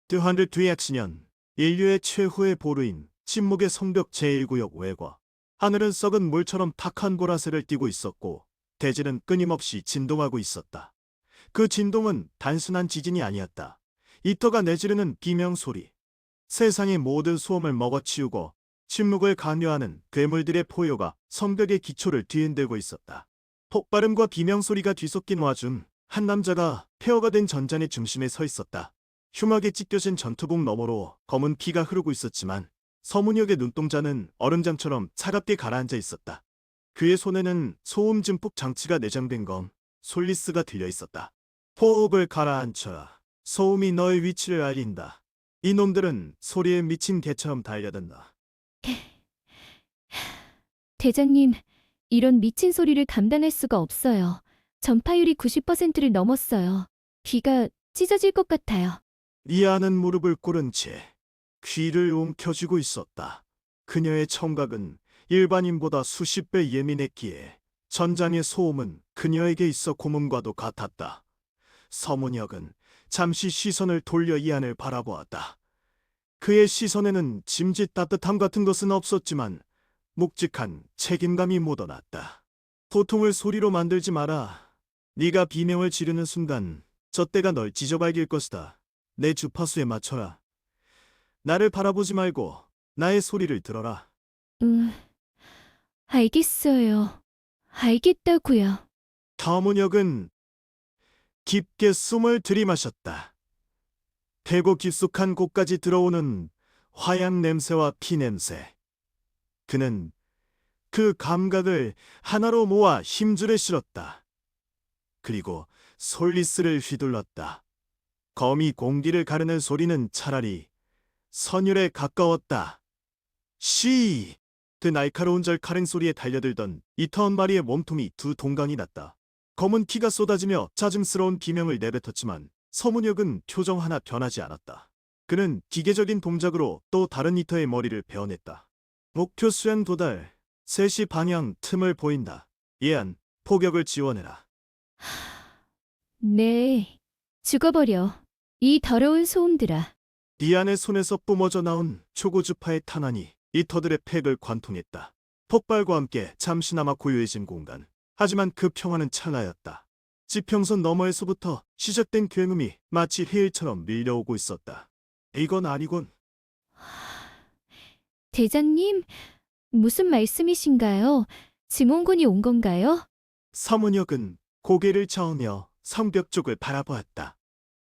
200년 인류의 최후의 보루인 침묵의 성벽 제1구역 외과. 하늘은 썩은 물처럼 탁한 보라색을 띠고 있었고 대지는 끊임없이 진동하고 있었다. 그 진동은 단순한 지진이 아니었다. 이터가 내지르는 비명소리. 세상의 모든 소음을 먹어치우고 침묵을 강요하는 괴물들의 포효가 성벽의 기초를 뒤흔들고 있었다. 폭발음과 비명소리가 뒤섞인 와중 한 남자가 폐허가 된 전잔의 중심에 서 있었다. 흉하게 찢겨진 전투복 너머로 검은 피가 흐르고 있었지만 서문역의 눈동자는 얼음장처럼 차갑게 가라앉아 있었다. 그의 손에는 소음 증폭 장치가 내장된 검, 솔리스가 들려 있었다. 호흡을 가라앉혀라. 소음이 너의 위치를 알린다. 이놈들은 소리에 미친 개처럼 달려든다. 대장님, 이런 미친 소리를 감당할 수가 없어요. 전파율이 90%를 넘었어요. 귀가 찢어질 것 같아요. 리아는 무릎을 꿇은 채 귀를 움켜쥐고 있었다. 그녀의 청각은 일반인보다 수십 배 예민했기에 전장의 소음은 그녀에게 있어 고문과도 같았다. 서문혁은 잠시 시선을 돌려 이안을 바라보았다. 그의 시선에는 짐짓 따뜻함 같은 것은 없었지만 묵직한 책임감이 묻어났다. 고통을 소리로 만들지 마라. 네가 비명을 지르는 순간 저 때가 널 지저발길 것이다. 내 주파수에 맞춰라. 나를 바라보지 말고 나의 소리를 들어라. 알겠어요. 알겠다고요. 터문혁은 깊게 숨을 들이마셨다. 대고 깊숙한 곳까지 들어오는 화양 냄새와 피 냄새. 그는 그 감각을 하나로 모아 힘줄에 실었다. 그리고 솔리스를 휘둘렀다. 검이 공기를 가르는 소리는 차라리 선율에 가까웠다. 시! 그 날카로운 절카른 소리에 달려들던 이터한 마리의 몸통이 두 동강이 났다. 검은 피가 쏟아지며 짜증스러운 비명을 내뱉었지만 서문혁은 표정 하나 변하지 않았다. 그는 기계적인 동작으로 또 다른 이터의 머리를 베어냈다. 목표 수행 도달, 3시 방향 틈을 보인다. 예안, 포격을 지원해라. 네, 죽어버려. 이 더러운 소음들아. 리안의 손에서 뿜어져 나온 초고주파의 탄환이 이터들의 팩을 관통했다. 폭발과 함께 잠시나마 고요해진 공간. 하지만 그 평화는 찰나였다. 지평선 너머에서부터 시작된 굉음이 마치 해일처럼 밀려오고 있었다. 이건 아니군. 대장님, 무슨 말씀이신가요? 증원군이 온 건가요? 서문혁은 고개를 저으며 성벽 쪽을 바라보았다.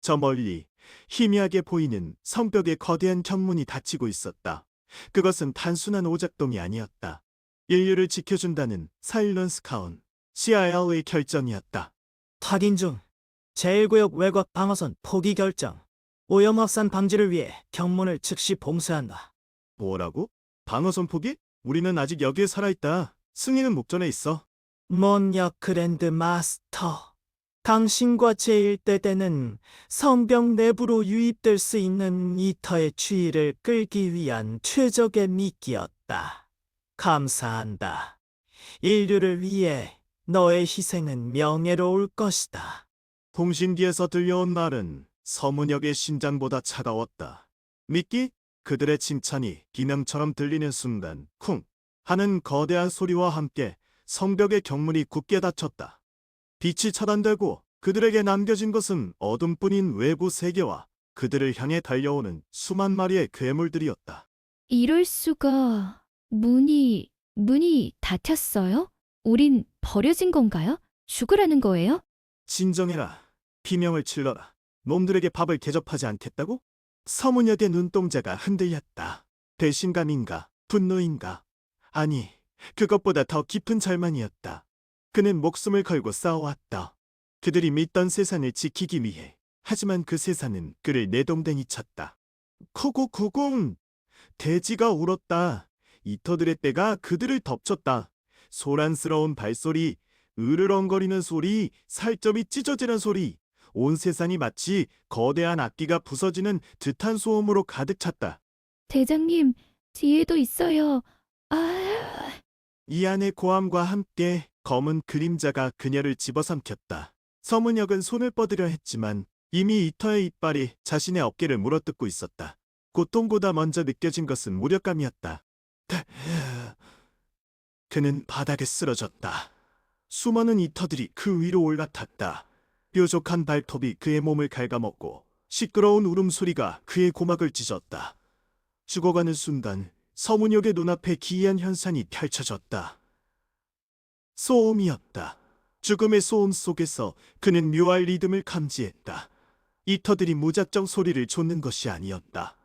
저 멀리 희미하게 보이는 성벽의 거대한 경문이 닫히고 있었다. 그것은 단순한 오작동이 아니었다. 인류를 지켜준다는 사일런스 카운, CIA의 결정이었다. 확인 중. 제1구역 외곽 방어선 포기 결정. 오염 확산 방지를 위해 경문을 즉시 봉쇄한다. 뭐라고? 방어선 포기? 우리는 아직 여기에 살아있다. 승리는 목전에 있어. 몬역 그랜드 마스터. 당신과 제1대대는 성벽 내부로 유입될 수 있는 이터의 주의를 끌기 위한 최적의 미끼였다. 감사한다. 인류를 위해 너의 희생은 명예로울 것이다. 통신기에서 들려온 말은 서문혁의 심장보다 차가웠다. 미끼? 그들의 칭찬이 비명처럼 들리는 순간 쿵 하는 거대한 소리와 함께 성벽의 경문이 굳게 닫혔다. 빛이 차단되고 그들에게 남겨진 것은 어둠뿐인 외부 세계와 그들을 향해 달려오는 수만 마리의 괴물들이었다. 이럴 수가. 문이 닫혔어요? 우린 버려진 건가요? 죽으라는 거예요? 진정해라. 비명을 질러라. 놈들에게 밥을 대접하지 않겠다고? 서문혁의 눈동자가 흔들렸다. 배신감인가? 분노인가? 아니, 그것보다 더 깊은 절망이었다. 그는 목숨을 걸고 싸워왔다. 그들이 믿던 세상을 지키기 위해. 하지만 그 세상은 그를 내동댕이 쳤다. 쿠구쿠궁! 돼지가 울었다. 이터들의 떼가 그들을 덮쳤다. 소란스러운 발소리, 으르렁거리는 소리, 살점이 찢어지는 소리. 온 세상이 마치 거대한 악기가 부서지는 듯한 소음으로 가득 찼다. 대장님, 뒤에도 있어요. 아, 이 안의 고함과 함께 검은 그림자가 그녀를 집어삼켰다. 서문혁은 손을 뻗으려 했지만 이미 이터의 이빨이 자신의 어깨를 물어뜯고 있었다. 고통보다 먼저 느껴진 것은 무력감이었다. 그는 바닥에 쓰러졌다. 수많은 이터들이 그 위로 올라탔다. 뾰족한 발톱이 그의 몸을 갉아먹고 시끄러운 울음소리가 그의 고막을 찢었다. 죽어가는 순간 서문역의 눈앞에 기이한 현상이 펼쳐졌다. 소음이었다. 죽음의 소음 속에서 그는 묘할 리듬을 감지했다. 이터들이 무작정 소리를 좇는 것이 아니었다.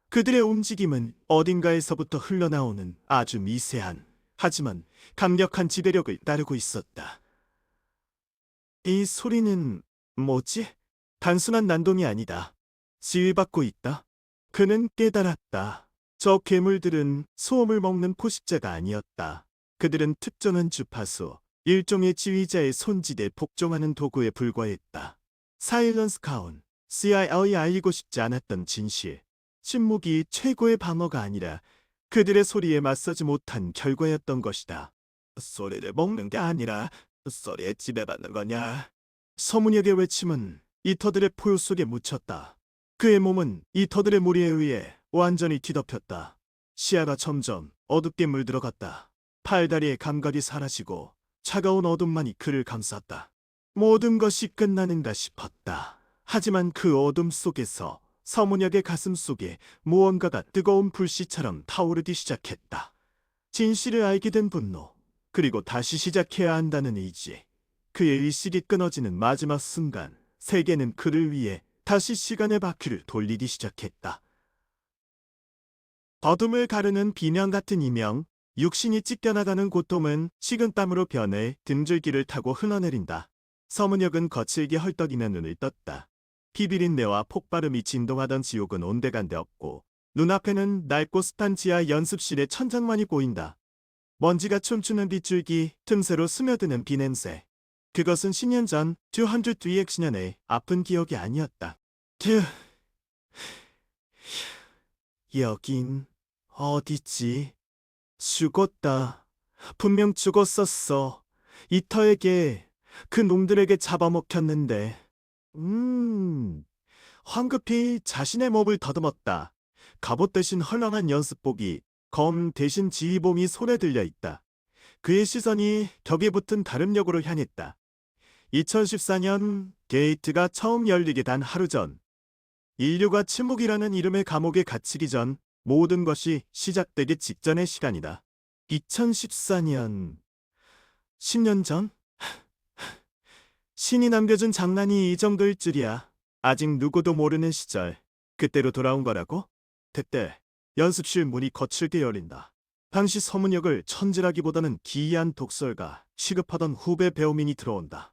그들의 움직임은 어딘가에서부터 흘러나오는 아주 미세한, 하지만 강력한 지배력을 따르고 있었다. 이 소리는 뭐지? 단순한 난동이 아니다. 지휘받고 있다. 그는 깨달았다. 저 괴물들은 소음을 먹는 포식자가 아니었다. 그들은 특정한 주파수, 일종의 지휘자의 손짓에 복종하는 도구에 불과했다. 사일런스 카운, CIA의 알리고 싶지 않았던 진실. 침묵이 최고의 방어가 아니라 그들의 소리에 맞서지 못한 결과였던 것이다. 소리를 먹는 게 아니라 소리에 지배받는 거냐? 서문역의 외침은 이터들의 포효 속에 묻혔다. 그의 몸은 이터들의 무리에 의해 완전히 뒤덮였다. 시야가 점점 어둡게 물들어갔다. 팔다리의 감각이 사라지고 차가운 어둠만이 그를 감쌌다. 모든 것이 끝나는가 싶었다. 하지만 그 어둠 속에서 서문역의 가슴 속에 무언가가 뜨거운 불씨처럼 타오르기 시작했다. 진실을 알게 된 분노, 그리고 다시 시작해야 한다는 의지. 그의 일식이 끊어지는 마지막 순간, 세계는 그를 위해 다시 시간의 바퀴를 돌리기 시작했다. 어둠을 가르는 비명 같은 이명, 육신이 찢겨나가는 고통은 식은땀으로 변해 등줄기를 타고 흘러내린다. 서문역은 거칠게 헐떡이며 눈을 떴다. 피비린내와 폭발음이 진동하던 지옥은 온데간데 없고 눈앞에는 낡고 습한 지하 연습실의 천장만이 보인다. 먼지가 춤추는 빗줄기, 틈새로 스며드는 비냄새. 그것은 10년 전 200DX년의 아픈 기억이 아니었다. 여긴 어디지? 죽었다. 분명 죽었었어. 이터에게, 그 놈들에게 잡아먹혔는데. 황급히 자신의 몸을 더듬었다. 갑옷 대신 헐렁한 연습복이, 검 대신 지휘봉이 손에 들려 있다. 그의 시선이 벽에 붙은 다름역으로 향했다. 2014년 게이트가 처음 열리기 단 하루 전, 인류가 침묵이라는 이름의 감옥에 갇히기 전 모든 것이 시작되기 직전의 시간이다. 2014년, 10년 전? 신이 남겨준 장난이 이 정도일 줄이야. 아직 누구도 모르는 시절, 그때로 돌아온 거라고? 그때 연습실 문이 거칠게 열린다. 당시 서문역을 천지라기보다는 기이한 독설가, 시급하던 후배 배우민이 들어온다.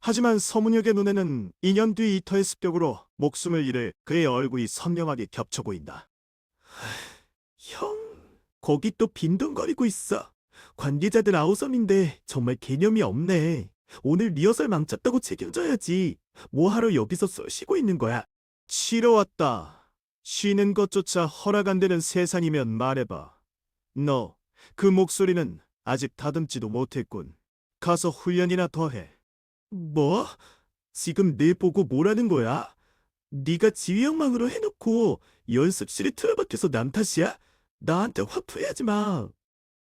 하지만 서문역의 눈에는 2년 뒤 이터의 습격으로 목숨을 잃을 그의 얼굴이 선명하게 겹쳐 보인다. 형, 거기 또 빈둥거리고 있어. 관계자들 아우성인데 정말 개념이 없네. 오늘 리허설 망쳤다고 책임져야지. 뭐하러 여기서 쏘시고 있는 거야? 쉬러 왔다. 쉬는 것조차 허락 안 되는 세상이면 말해봐. 너, 그 목소리는 아직 다듬지도 못했군. 가서 훈련이나 더 해. 뭐? 지금 내 보고 뭐라는 거야? 네가 지휘형망으로 해놓고 연습실에 틀어박혀서 남 탓이야? 나한테 화풀이하지 마.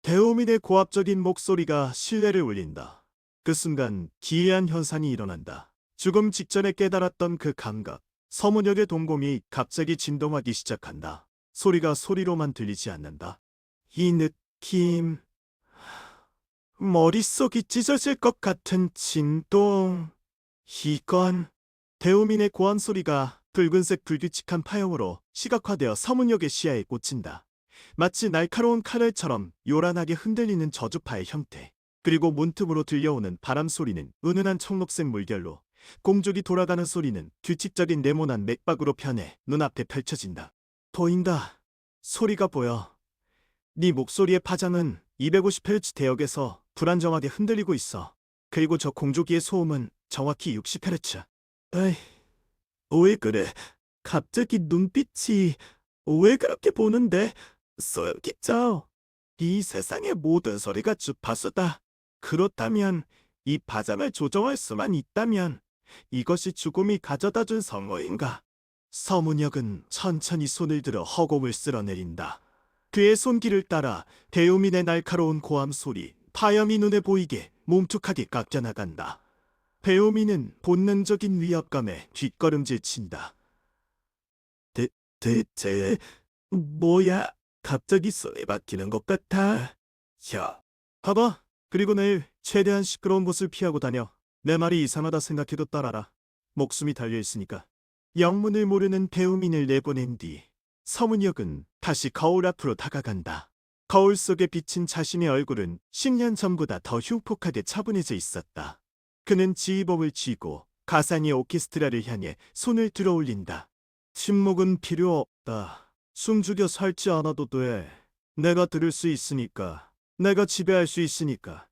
대우민의 고압적인 목소리가 신뢰를 울린다. 그 순간 기이한 현상이 일어난다. 죽음 직전에 깨달았던 그 감각, 서문역의 동공이 갑자기 진동하기 시작한다. 소리가 소리로만 들리지 않는다. 이 느낌... 머릿속이 찢어질 것 같은 진동... 이건... 대우민의 고함 소리가 붉은색 불규칙한 파형으로 시각화되어 서문역의 시야에 꽂힌다. 마치 날카로운 칼날처럼 요란하게 흔들리는 저주파의 형태. 그리고 문틈으로 들려오는 바람 소리는 은은한 청록색 물결로, 공족이 돌아가는 소리는 규칙적인 네모난 맥박으로 변해 눈앞에 펼쳐진다. 보인다. 소리가 보여. 네 목소리의 파장은 250Hz 대역에서 불안정하게 흔들리고 있어. 그리고 저 공조기의 소음은 정확히 60Hz. 에이, 왜 그래? 갑자기 눈빛이 왜 그렇게 보는데? 소염기죠. 이 세상의 모든 소리가 주파수다. 그렇다면 이 파장을 조정할 수만 있다면 이것이 죽음이 가져다 준 성호인가? 서문혁은 천천히 손을 들어 허공을 쓸어내린다. 그의 손길을 따라 배우민의 날카로운 고함 소리, 파염이 눈에 보이게 뭉툭하게 깎여나간다. 배우민은 본능적인 위압감에 뒷걸음질 친다. 대체 뭐야? 갑자기 손에 박히는 것 같아. 야, 봐봐. 그리고 내일 최대한 시끄러운 곳을 피하고 다녀. 내 말이 이상하다 생각해도 따라라. 목숨이 달려있으니까. 영문을 모르는 배우민을 내보낸 뒤 서문혁은 다시 거울 앞으로 다가간다. 거울 속에 비친 자신의 얼굴은 10년 전보다 더 흉폭하게 차분해져 있었다. 그는 지휘봉을 쥐고 가사니 오케스트라를 향해 손을 들어 올린다. 침묵은 필요 없다. 숨죽여 살지 않아도 돼. 내가 들을 수 있으니까. 내가 지배할 수 있으니까.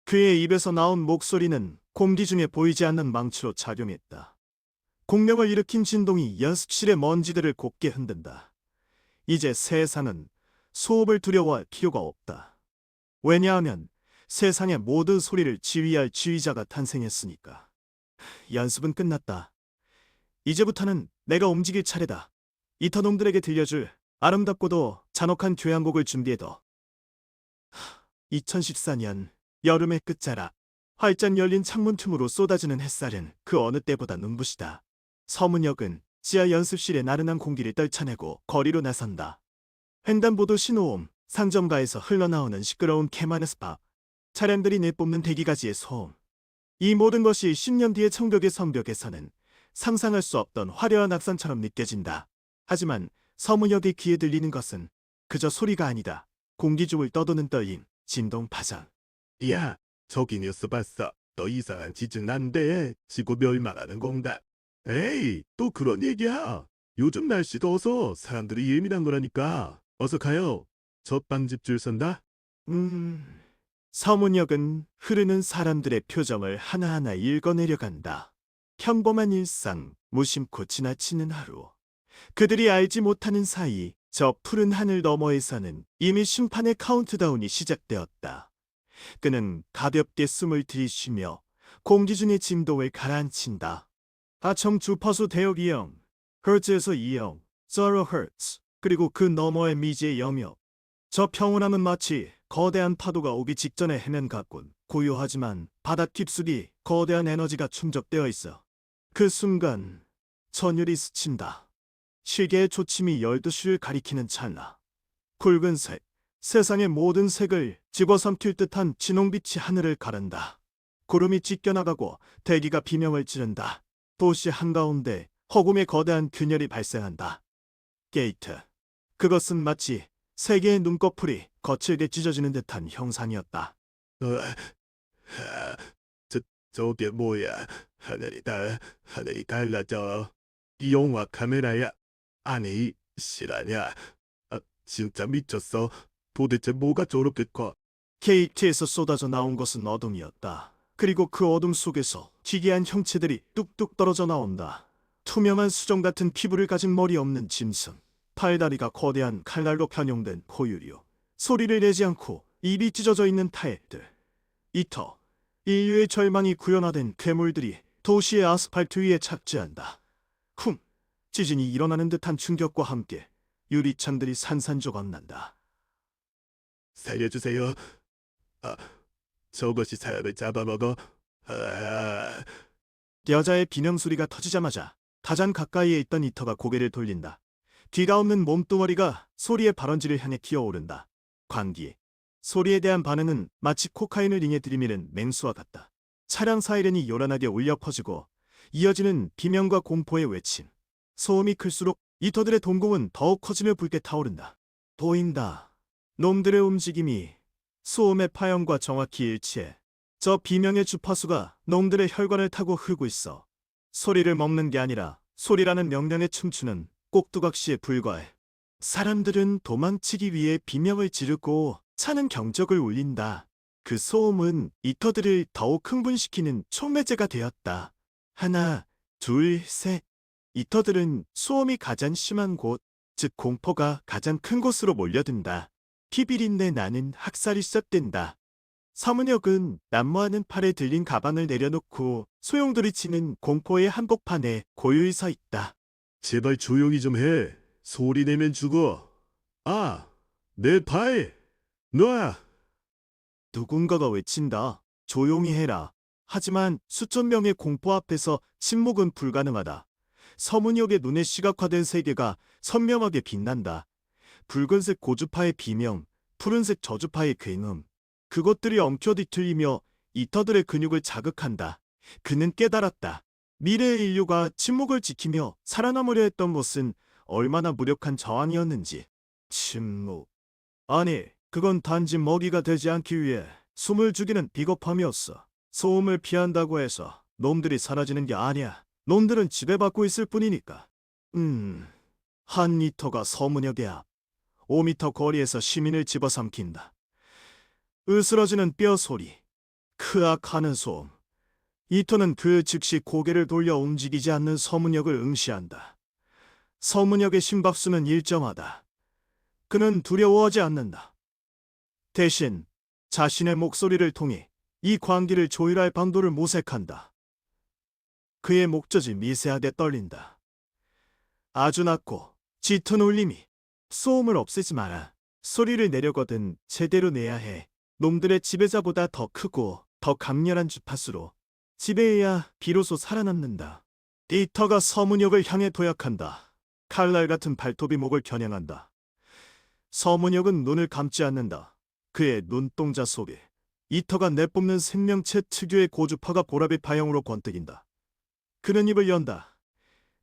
그의 입에서 나온 목소리는 공기 중에 보이지 않는 망치로 작용했다. 공명을 일으킨 진동이 연습실의 먼지들을 곱게 흔든다. 이제 세상은 소음을 두려워할 필요가 없다. 왜냐하면 세상의 모든 소리를 지휘할 지휘자가 탄생했으니까. 연습은 끝났다. 이제부터는 내가 움직일 차례다. 이터놈들에게 들려줄 아름답고도 잔혹한 교향곡을 준비해둬. 2014년 여름의 끝자락, 활짝 열린 창문 틈으로 쏟아지는 햇살은 그 어느 때보다 눈부시다. 서문혁은 지하 연습실의 나른한 공기를 떨쳐내고 거리로 나선다. 횡단보도 신호음, 상점가에서 흘러나오는 시끄러운 캐마네스파, 차량들이 내뿜는 대기가지의 소음. 이 모든 것이 10년 뒤의 청벽의 성벽에서는 상상할 수 없던 화려한 악산처럼 느껴진다. 하지만 서문혁의 귀에 들리는 것은 그저 소리가 아니다. 공기 중을 떠도는 떨림, 진동 파장. 야, 저기 뉴스 봤어. 너 이상한 짓은 안 돼. 지구 멸망하는 공단. 에이, 또 그런 얘기야. 요즘 날씨 더워서 사람들이 예민한 거라니까. 어서 가요. 저 빵집 줄 선다. 서문혁은 흐르는 사람들의 표정을 하나하나 읽어내려간다. 평범한 일상, 무심코 지나치는 하루. 그들이 알지 못하는 사이 저 푸른 하늘 너머에서는 이미 심판의 카운트다운이 시작되었다. 그는 가볍게 숨을 들이쉬며 공기 중의 진동을 가라앉힌다. 하청 주파수 대역 2형,赫츠에서 2형, 0Hz, 그리고 그 너머의 미지의 영역. 저 평온함은 마치 거대한 파도가 오기 직전에 해낸 같군. 고요하지만 바다 깊숙이 거대한 에너지가 충족되어 있어. 그 순간 전율이 스친다. 시계의 초침이 12시를 가리키는 찰나. 붉은색, 세상의 모든 색을 집어삼킬 듯한 진홍빛이 하늘을 가른다. 구름이 찢겨나가고 대기가 비명을 지른다. 도시 한가운데 허공에 거대한 균열이 발생한다. 게이트. 그것은 마치 세계의 눈꺼풀이 거칠게 찢어지는 듯한 형상이었다. 하, 저게 뭐야? 하늘이 갈라져. 이 영화 카메라야. 아니, 실화냐? 아, 진짜 미쳤어. 도대체 뭐가 저렇게 커? 게이트에서 쏟아져 나온 것은 어둠이었다. 그리고 그 어둠 속에서 기괴한 형체들이 뚝뚝 떨어져 나온다. 투명한 수정 같은 피부를 가진 머리 없는 짐승. 팔다리가 거대한 칼날로 변형된 포유류. 소리를 내지 않고 입이 찢어져 있는 타액들. 이터. 인류의 절망이 구현화된 괴물들이 도시의 아스팔트 위에 착지한다. 쿵. 지진이 일어나는 듯한 충격과 함께 유리창들이 산산조각 난다. 살려주세요. 아, 저것이 사람을 잡아먹어. 아, 여자의 비명 소리가 터지자마자 가장 가까이에 있던 이터가 고개를 돌린다. 뒤가 없는 몸뚱어리가 소리의 발원지를 향해 기어오른다. 광기. 소리에 대한 반응은 마치 코카인을 링에 들이미는 맹수와 같다. 차량 사이렌이 요란하게 울려 퍼지고 이어지는 비명과 공포의 외침. 소음이 클수록 이터들의 동공은 더욱 커지며 붉게 타오른다. 보인다. 놈들의 움직임이 소음의 파형과 정확히 일치해. 저 비명의 주파수가 놈들의 혈관을 타고 흐르고 있어. 소리를 먹는 게 아니라 소리라는 명령에 춤추는 꼭두각시에 불과해. 사람들은 도망치기 위해 비명을 지르고 차는 경적을 울린다. 그 소음은 이터들을 더욱 흥분시키는 촉매제가 되었다. 하나, 둘, 셋. 이터들은 소음이 가장 심한 곳, 즉 공포가 가장 큰 곳으로 몰려든다. 피비린내 나는 학살이 시작된다. 서문혁은 난무하는 팔에 들린 가방을 내려놓고 소용돌이 치는 공포의 한복판에 고요히 서 있다. 제발 조용히 좀 해. 소리 내면 죽어. 아, 내 팔. 놔. 누군가가 외친다. 조용히 해라. 하지만 수천 명의 공포 앞에서 침묵은 불가능하다. 서문혁의 눈에 시각화된 세계가 선명하게 빛난다. 붉은색 고주파의 비명, 푸른색 저주파의 굉음. 그것들이 엉켜 뒤틀리며 이터들의 근육을 자극한다. 그는 깨달았다. 미래의 인류가 침묵을 지키며 살아남으려 했던 것은 얼마나 무력한 저항이었는지. 침묵. 아니, 그건 단지 먹이가 되지 않기 위해 숨을 죽이는 비겁함이었어. 소음을 피한다고 해서 놈들이 사라지는 게 아니야. 놈들은 지배받고 있을 뿐이니까. 한 리터가 서문역의 앞. 5미터 거리에서 시민을 집어삼킨다. 으스러지는 뼈 소리. 크악하는 소음. 이터는 그 즉시 고개를 돌려 움직이지 않는 서문역을 응시한다. 서문역의 심박수는 일정하다. 그는 두려워하지 않는다. 대신 자신의 목소리를 통해 이 광기를 조율할 방도를 모색한다. 그의 목젖이 미세하게 떨린다. 아주 낮고 짙은 울림이. 소음을 없애지 마라. 소리를 내려거든 제대로 내야 해. 놈들의 지배자보다 더 크고 더 강렬한 주파수로 지배해야 비로소 살아남는다. 이터가 서문역을 향해 도약한다. 칼날 같은 발톱이 목을 겨냥한다. 서문역은 눈을 감지 않는다. 그의 눈동자 속에 이터가 내뿜는 생명체 특유의 고주파가 보라빛 파형으로 번뜩인다. 그는 입을 연다.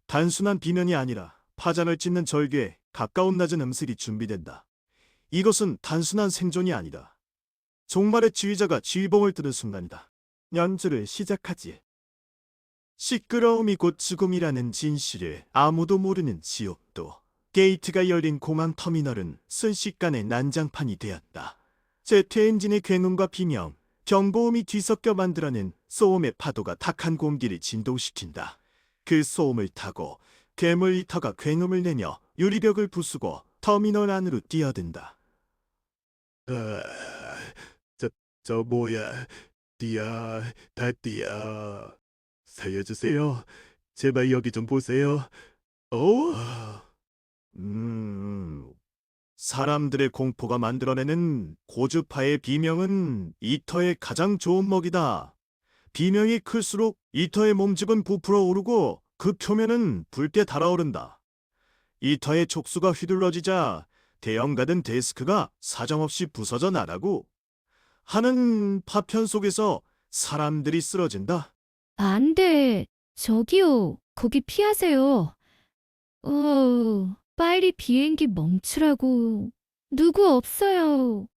단순한 비명이 아니라 파장을 찢는 절규에 가까운 낮은 음색이 준비된다. 이것은 단순한 생존이 아니다. 종말의 지휘자가 지휘봉을 드는 순간이다. 연주를 시작하지. 시끄러움이 곧 죽음이라는 진실을 아무도 모르는 지옥도. 게이트가 열린 공항 터미널은 순식간에 난장판이 되었다. 제트 엔진의 굉음과 비명, 경보음이 뒤섞여 만들어낸 소음의 파도가 탁한 공기를 진동시킨다. 그 소음을 타고 괴물 이터가 굉음을 내며 유리벽을 부수고 터미널 안으로 뛰어든다. 아, 저 뭐야. 뛰어, 다 뛰어. 살려주세요. 제발 여기 좀 보세요. 오, 사람들의 공포가 만들어내는 고주파의 비명은 이터의 가장 좋은 먹이다. 비명이 클수록 이터의 몸집은 부풀어 오르고 그 표면은 붉게 달아오른다. 이터의 촉수가 휘둘러지자 대형 가든 데스크가 사정없이 부서져 나가고 하는 파편 속에서 사람들이 쓰러진다. 안 돼. 저기요. 거기 피하세요. 빨리 비행기 멈추라고. 누구 없어요.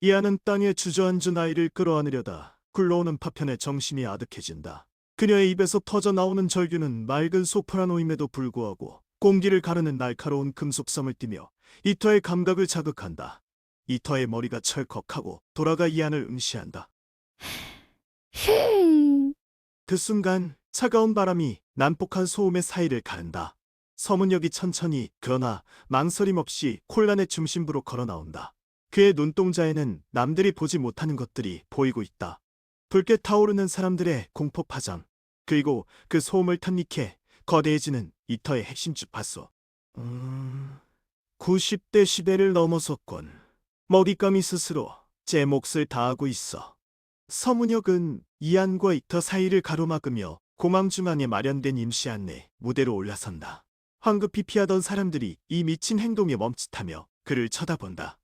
이하는 땅에 주저앉은 아이를 끌어안으려다 굴러오는 파편에 정신이 아득해진다. 그녀의 입에서 터져 나오는 절규는 맑은 소프라노임에도 불구하고 공기를 가르는 날카로운 금속성을 띠며 이터의 감각을 자극한다. 이터의 머리가 철컥하고 돌아가 이안을 응시한다. 힝. 그 순간 차가운 바람이 난폭한 소음의 사이를 가른다. 서문역이 천천히 그러나 망설임 없이 콜란의 중심부로 걸어 나온다. 그의 눈동자에는 남들이 보지 못하는 것들이 보이고 있다. 붉게 타오르는 사람들의 공포 파장, 그리고 그 소음을 탄닉해 거대해지는 이터의 핵심 주파수. 90대 시대를 넘어섰군. 먹잇감이 스스로 제 몫을 다하고 있어. 서문혁은 이안과 이터 사이를 가로막으며 공항 중앙에 마련된 임시 안내 무대로 올라선다. 황급히 피하던 사람들이 이 미친 행동에 멈칫하며 그를 쳐다본다.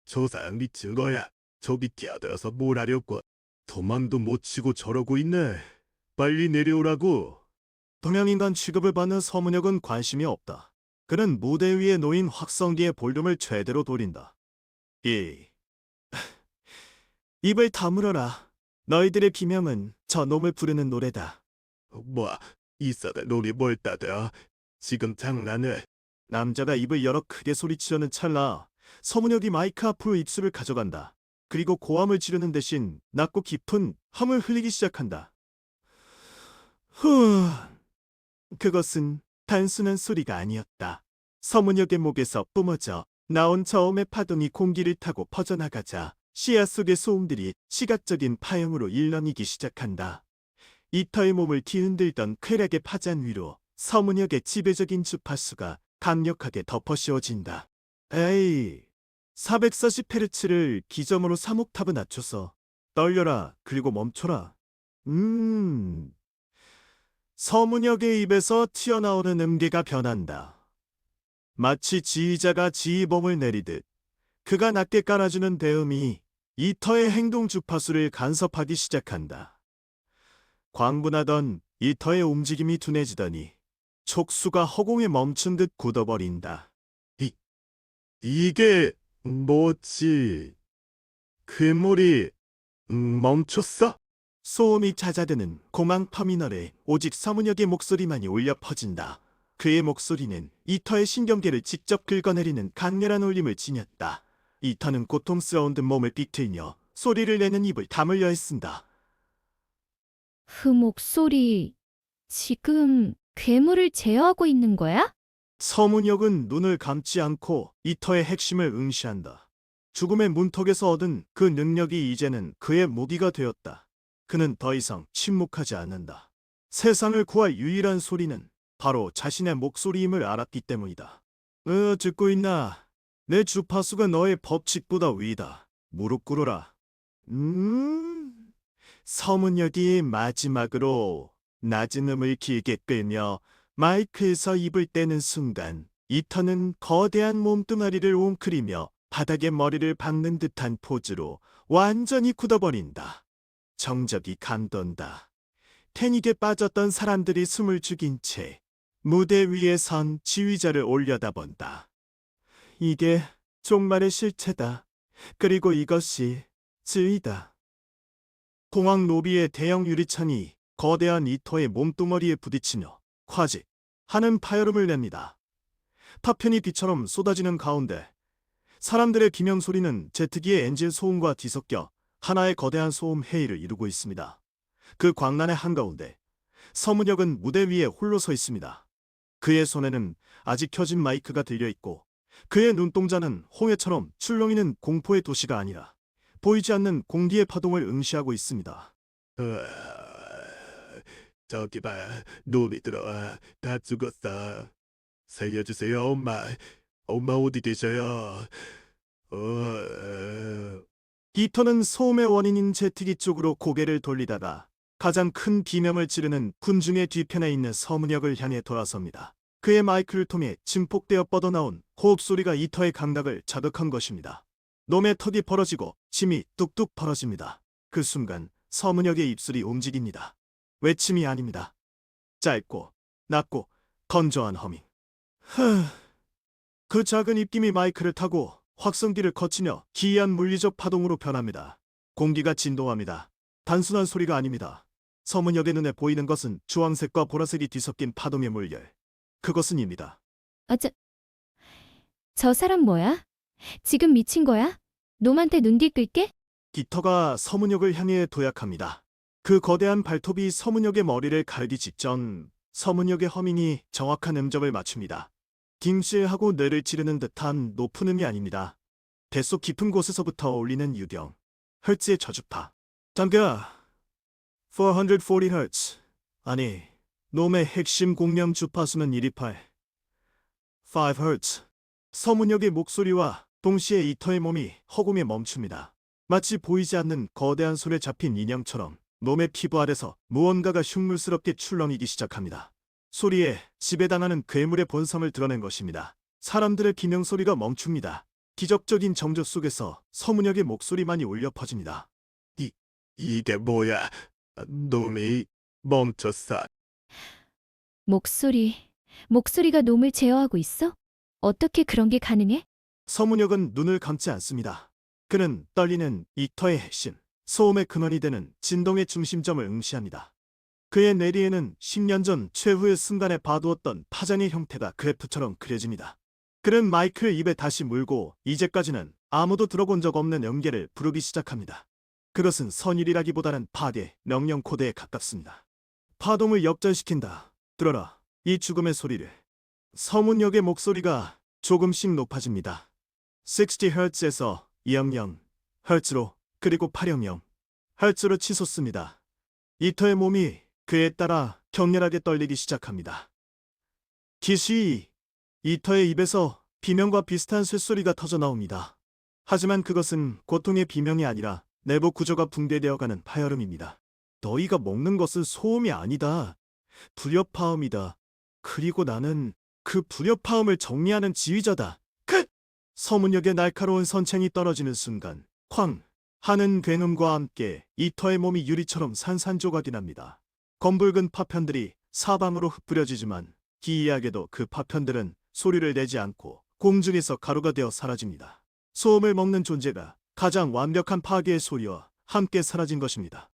저 사람 미친 거야. 저기 뛰어들어서 뭘 하려고. 도망도 못 치고 저러고 있네. 빨리 내려오라고. 동양인간 취급을 받는 서문혁은 관심이 없다. 그는 무대 위에 놓인 확성기의 볼륨을 최대로 돌린다. 입을 다물어라. 너희들의 비명은 저 놈을 부르는 노래다. 뭐, 이사들 놀이 뭘 따져. 지금 장난을. 남자가 입을 열어 크게 소리치려는 찰나 서문혁이 마이크 앞으로 입술을 가져간다. 그리고 고함을 지르는 대신 낮고 깊은 함을 흘리기 시작한다. 후. 그것은 단순한 소리가 아니었다. 서문혁의 목에서 뿜어져 나온 저음의 파동이 공기를 타고 퍼져나가자 시야 속의 소음들이 시각적인 파형으로 일렁이기 시작한다. 이터의 몸을 뒤흔들던 쾌락의 파잔 위로 서문역의 지배적인 주파수가 강력하게 덮어씌워진다. 에이, 440Hz를 기점으로 3옥타브 낮춰서 떨려라, 그리고 멈춰라. 서문역의 입에서 튀어나오는 음계가 변한다. 마치 지휘자가 지휘봉을 내리듯 그가 낮게 깔아주는 대음이 이터의 행동 주파수를 간섭하기 시작한다. 광분하던 이터의 움직임이 둔해지더니 촉수가 허공에 멈춘 듯 굳어버린다. 이게 뭐지? 괴물이 멈췄어? 소음이 잦아드는 공항 터미널에 오직 서문역의 목소리만이 울려 퍼진다. 그의 목소리는 이터의 신경계를 직접 긁어내리는 강렬한 울림을 지녔다. 이터는 고통스러운 듯 몸을 비틀며 소리를 내는 입을 다물려 했습니다. 목소리. 지금 괴물을 제어하고 있는 거야? 서문역은 눈을 감지 않고 이터의 핵심을 응시한다. 죽음의 문턱에서 얻은 그 능력이 이제는 그의 무기가 되었다. 그는 더 이상 침묵하지 않는다. 세상을 구할 유일한 소리는 바로 자신의 목소리임을 알았기 때문이다. 듣고 있나? 내 주파수가 너의 법칙보다 위다. 무릎 꿇어라. 서문역이 마지막으로 낮은 음을 길게 끌며 마이크에서 입을 떼는 순간 이터는 거대한 몸뚱아리를 웅크리며 바닥에 머리를 박는 듯한 포즈로 완전히 굳어버린다. 정적이 감돈다. 패닉에 빠졌던 사람들이 숨을 죽인 채 무대 위에 선 지휘자를 올려다본다. 이게 종말의 실체다. 그리고 이것이 지휘다. 공항 로비의 대형 유리창이 거대한 이터의 몸뚱어리에 부딪히며 화직 하는 파열음을 냅니다. 파편이 비처럼 쏟아지는 가운데 사람들의 기명 소리는 제트기의 엔진 소음과 뒤섞여 하나의 거대한 소음 해일을 이루고 있습니다. 그 광란의 한가운데 서문역은 무대 위에 홀로 서 있습니다. 그의 손에는 아직 켜진 마이크가 들려 있고 그의 눈동자는 홍해처럼 출렁이는 공포의 도시가 아니라 보이지 않는 공기의 파동을 응시하고 있습니다. 저기 봐, 놈이 들어와. 다 죽었어. 살려주세요, 엄마. 엄마 어디 계셔요? 이터는 소음의 원인인 제트기 쪽으로 고개를 돌리다가 가장 큰 비명을 지르는 군중의 뒤편에 있는 서문역을 향해 돌아섭니다. 그의 마이크를 통해 증폭되어 뻗어나온 호흡소리가 이터의 감각을 자극한 것입니다. 놈의 턱이 벌어지고 침이 뚝뚝 벌어집니다. 그 순간 서문역의 입술이 움직입니다. 외침이 아닙니다. 짧고 낮고 건조한 허밍. 그 작은 입김이 마이크를 타고 확성기를 거치며 기이한 물리적 파동으로 변합니다. 공기가 진동합니다. 단순한 소리가 아닙니다. 서문역의 눈에 보이는 것은 주황색과 보라색이 뒤섞인 파동의 물결. 그것은입니다. 저 사람 뭐야? 지금 미친 거야? 놈한테 눈 뒤끌게? 기터가 서문역을 향해 도약합니다. 그 거대한 발톱이 서문역의 머리를 갈기 직전 서문역의 허밍이 정확한 음정을 맞춥니다. 김실하고 뇌를 찌르는 듯한 높은 음이 아닙니다. 뱃속 깊은 곳에서부터 울리는 유경, 헐츠의 저주파. 잠겨! 440Hz. 아니, 놈의 핵심 공명 주파수는 128. 5Hz. 서문역의 목소리와 동시에 이터의 몸이 허공에 멈춥니다. 마치 보이지 않는 거대한 손에 잡힌 인형처럼 놈의 피부 아래서 무언가가 흉물스럽게 출렁이기 시작합니다. 소리에 지배당하는 괴물의 본성을 드러낸 것입니다. 사람들의 기명소리가 멈춥니다. 기적적인 정적 속에서 서문역의 목소리만이 울려 퍼집니다. 이게 뭐야? 놈이 멈췄어. 목소리가 놈을 제어하고 있어? 어떻게 그런 게 가능해? 서문역은 눈을 감지 않습니다. 그는 떨리는 이터의 핵심, 소음의 근원이 되는 진동의 중심점을 응시합니다. 그의 뇌리에는 10년 전 최후의 순간에 봐두었던 파장의 형태가 그래프처럼 그려집니다. 그는 마이크를 입에 다시 물고 이제까지는 아무도 들어본 적 없는 음계를 부르기 시작합니다. 그것은 선율이라기보다는 파괴, 명령 코드에 가깝습니다. 파동을 역전시킨다. 들어라, 이 죽음의 소리를. 서문역의 목소리가 조금씩 높아집니다. 60Hz에서 200, 혈주로 그리고 파령염. 혈주로 치솟습니다. 이터의 몸이 그에 따라 격렬하게 떨리기 시작합니다. 기시 이터의 입에서 비명과 비슷한 쇳소리가 터져 나옵니다. 하지만 그것은 고통의 비명이 아니라 내부 구조가 붕괴되어가는 파열음입니다. 너희가 먹는 것은 소음이 아니다. 불협화음이다. 그리고 나는 그 불협화음을 정리하는 지휘자다. 끝! 서문역의 날카로운 선챙이 떨어지는 순간 쾅! 하는 굉음과 함께 이터의 몸이 유리처럼 산산조각이 납니다. 검붉은 파편들이 사방으로 흩뿌려지지만 기이하게도 그 파편들은 소리를 내지 않고 공중에서 가루가 되어 사라집니다. 소음을 먹는 존재가 가장 완벽한 파괴의 소리와 함께 사라진 것입니다.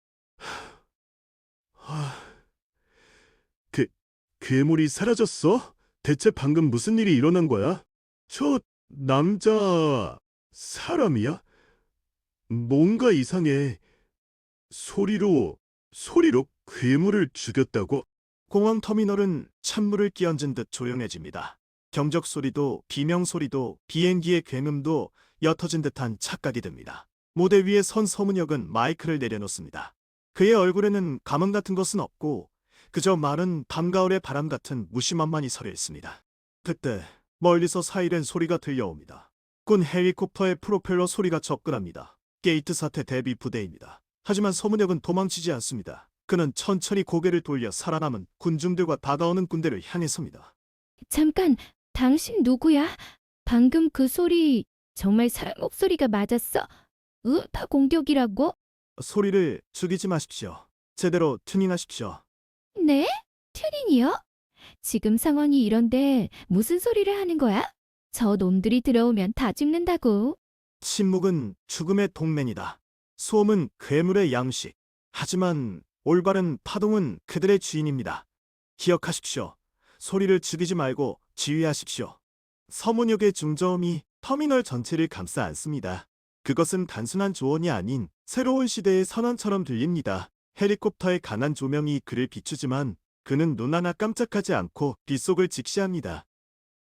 괴물이 사라졌어? 대체 방금 무슨 일이 일어난 거야? 저 남자 사람이야? 뭔가 이상해. 소리로 괴물을 죽였다고? 공항 터미널은 찬물을 끼얹은 듯 조용해집니다. 경적 소리도 비명 소리도 비행기의 굉음도 옅어진 듯한 착각이 듭니다. 무대 위에 선 서문역은 마이크를 내려놓습니다. 그의 얼굴에는 감흥 같은 것은 없고 그저 마른 밤가을의 바람 같은 무심함만이 서려 있습니다. 그때 멀리서 사이렌 소리가 들려옵니다. 군 헬리콥터의 프로펠러 소리가 접근합니다. 게이트 사태 대비 부대입니다. 하지만 서문역은 도망치지 않습니다. 그는 천천히 고개를 돌려 살아남은 군중들과 다가오는 군대를 향해 섭니다. 잠깐, 당신 누구야? 방금 그 소리 정말 사람 목소리가 맞았어? 다 공격이라고? 소리를 죽이지 마십시오. 제대로 튜닝하십시오. 네? 튜닝이요? 지금 상황이 이런데 무슨 소리를 하는 거야? 저 놈들이 들어오면 다 죽는다고. 침묵은 죽음의 동맹이다. 소음은 괴물의 양식. 하지만 올바른 파동은 그들의 주인입니다. 기억하십시오. 소리를 죽이지 말고 지휘하십시오. 서문역의 중저음이 터미널 전체를 감싸 안습니다. 그것은 단순한 조언이 아닌 새로운 시대의 선언처럼 들립니다. 헬리콥터의 강한 조명이 그를 비추지만 그는 눈 하나 깜짝하지 않고 빗속을 직시합니다.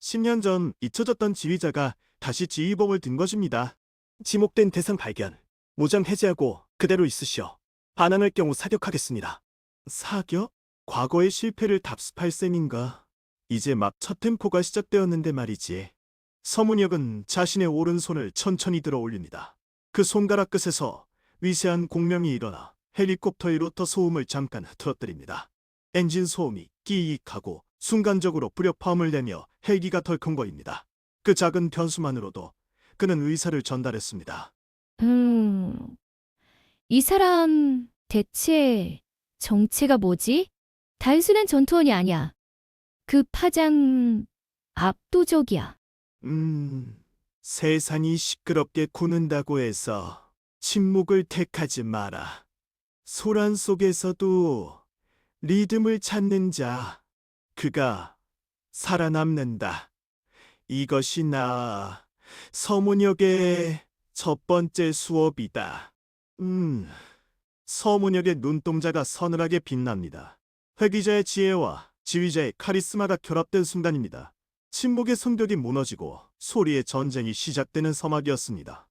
10년 전 잊혀졌던 지휘자가 다시 지휘봉을 든 것입니다. 지목된 대상 발견. 무장 해제하고 그대로 있으시오. 반항할 경우 사격하겠습니다. 사격? 과거의 실패를 답습할 셈인가? 이제 막 첫 템포가 시작되었는데 말이지. 서문역은 자신의 오른손을 천천히 들어 올립니다. 그 손가락 끝에서 위세한 공명이 일어나 헬리콥터의 로터 소음을 잠깐 흐트러뜨립니다. 엔진 소음이 끼익하고 순간적으로 불협화음을 내며 헬기가 덜컹거립니다. 그 작은 변수만으로도 그는 의사를 전달했습니다. 이 사람 대체 정체가 뭐지? 단순한 전투원이 아니야. 그 파장 압도적이야. 세상이 시끄럽게 구는다고 해서 침묵을 택하지 마라. 소란 속에서도 리듬을 찾는 자, 그가 살아남는다. 이것이 나 서문역의 첫 번째 수업이다. 서문역의 눈동자가 서늘하게 빛납니다. 회기자의 지혜와 지휘자의 카리스마가 결합된 순간입니다. 침묵의 성벽이 무너지고 소리의 전쟁이 시작되는 서막이었습니다.